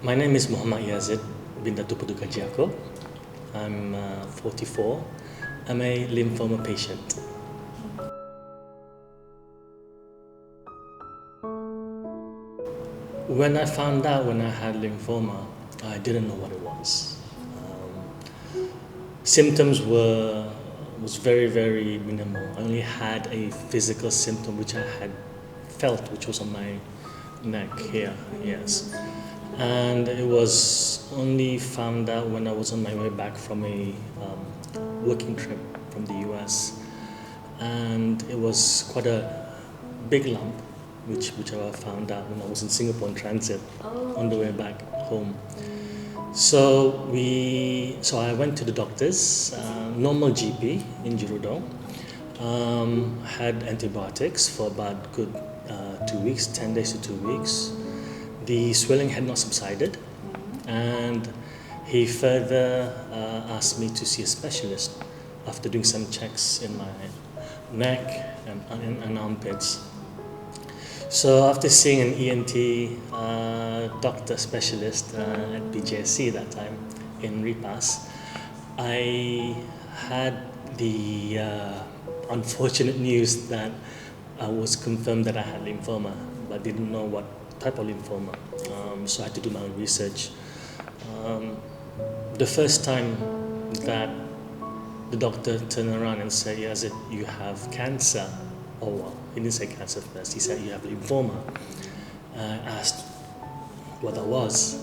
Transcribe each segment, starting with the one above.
My name is Muhammad Yazid bin Datuk Peduka Jiako. I'm 44. I'm a lymphoma patient. When I found out when I had lymphoma, I didn't know what it was. Symptoms was very minimal. I only had a physical symptom which I had felt, which was on my neck here. Yes, and it was only found out when I was on my way back from a working trip from the US, and it was quite a big lump, which I found out when I was in Singapore in transit on the way back home. So I went to the doctors, normal GP in Jurudong, had antibiotics for about good 2 weeks, 10 days to 2 weeks. The swelling had not subsided, and he further asked me to see a specialist after doing some checks in my neck and armpits. So after seeing an ENT doctor specialist at BJSC that time in Repas, I had the unfortunate news that I was confirmed that I had lymphoma, but didn't know what type of lymphoma. So I had to do my own research. The first time that the doctor turned around and said, "Yes, you have cancer." Oh, well, he didn't say cancer first. He said, "You have lymphoma." I asked what that was,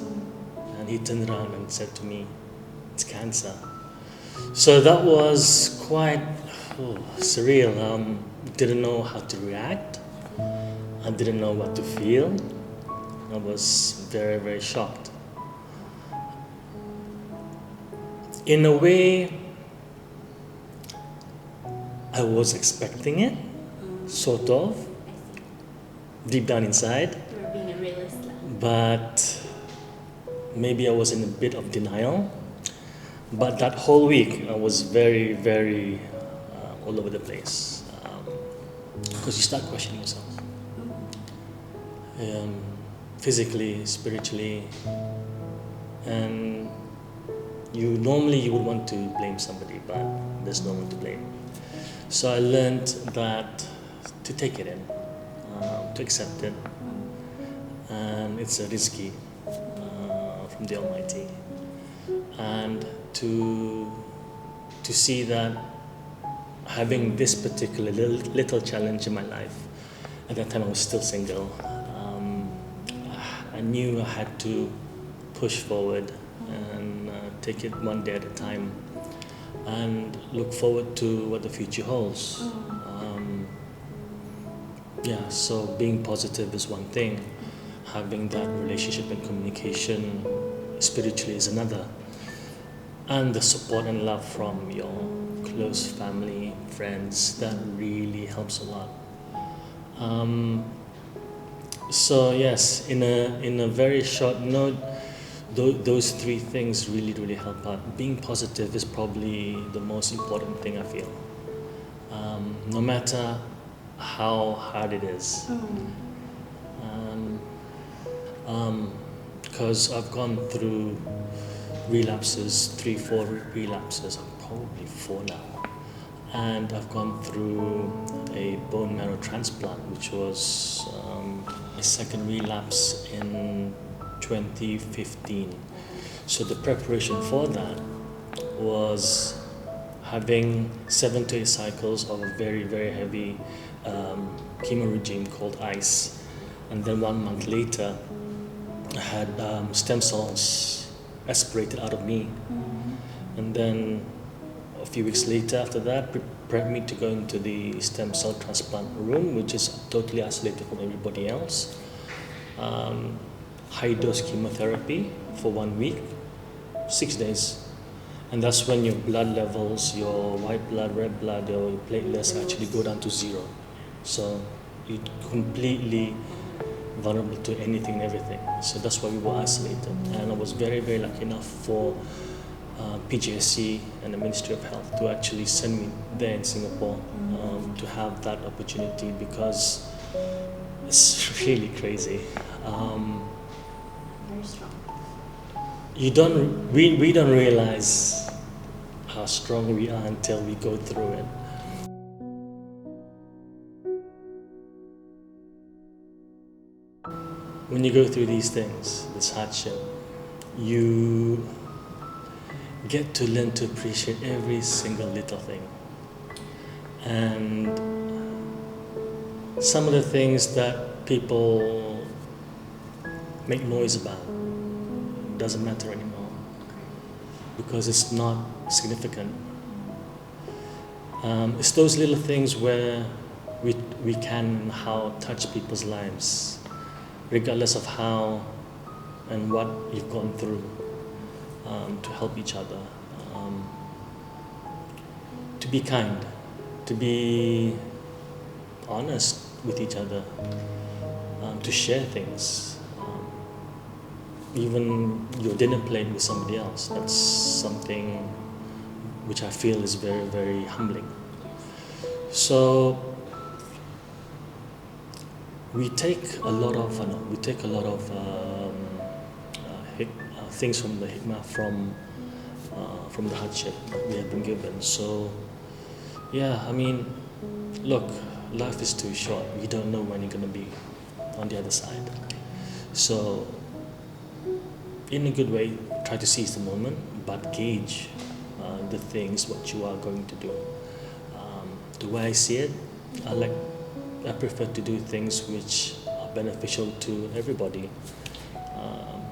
and he turned around and said to me, "It's cancer." So that was quite surreal. Didn't know how to react. I didn't know what to feel. I was very shocked. In a way, I was expecting it, sort of, deep down inside. You were being a realist. But maybe I was in a bit of denial. But that whole week, I was very all over the place. Because you start questioning yourself. Physically, spiritually, and you would want to blame somebody, but there's no one to blame. So I learned that to take it in, to accept it, and it's a risky from the Almighty, and to see that having this particular little challenge in my life. At that time I was still single. I knew I had to push forward and take it one day at a time and look forward to what the future holds. So being positive is one thing, having that relationship and communication spiritually is another, and the support and love from your close family, friends, that really helps a lot. So yes, in a very short note, those three things really help out. Being positive is probably the most important thing I feel. No matter how hard it is. Because I've gone through relapses, 3-4 relapses, probably 4 now. And I've gone through a bone marrow transplant, which was a second relapse in 2015. So the preparation for that was having 7 to 8 cycles of a very heavy chemo regime called ICE. And then 1 month later, I had stem cells aspirated out of me. And then a few weeks later after that, prepared me to go into the stem cell transplant room, which is totally isolated from everybody else. High dose chemotherapy for 1 week, 6 days. And that's when your blood levels, your white blood, red blood, your platelets actually go down to 0. So you're completely vulnerable to anything and everything. So that's why we were isolated. And I was very lucky enough for PJSC and the Ministry of Health to actually send me there in Singapore to have that opportunity, because it's really crazy. Very strong. we don't realize how strong we are until we go through it. When you go through these things, this hardship, you get to learn to appreciate every single little thing. And some of the things that people make noise about doesn't matter anymore because it's not significant. It's those little things where we can how touch people's lives, regardless of how and what you've gone through, to help each other, to be kind, to be honest with each other, to share things, even your dinner plate with somebody else. That's something which I feel is very, very humbling. So we take a lot of things from the hikmah, from the hardship we have been given. So yeah, I mean, look, life is too short. You don't know when you're going to be on the other side. So in a good way, try to seize the moment, but gauge the things what you are going to do. The way I see it, I prefer to do things which are beneficial to everybody,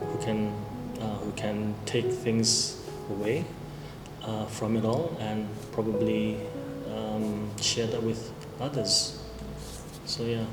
who can take things away from it all and probably share that with others. So yeah.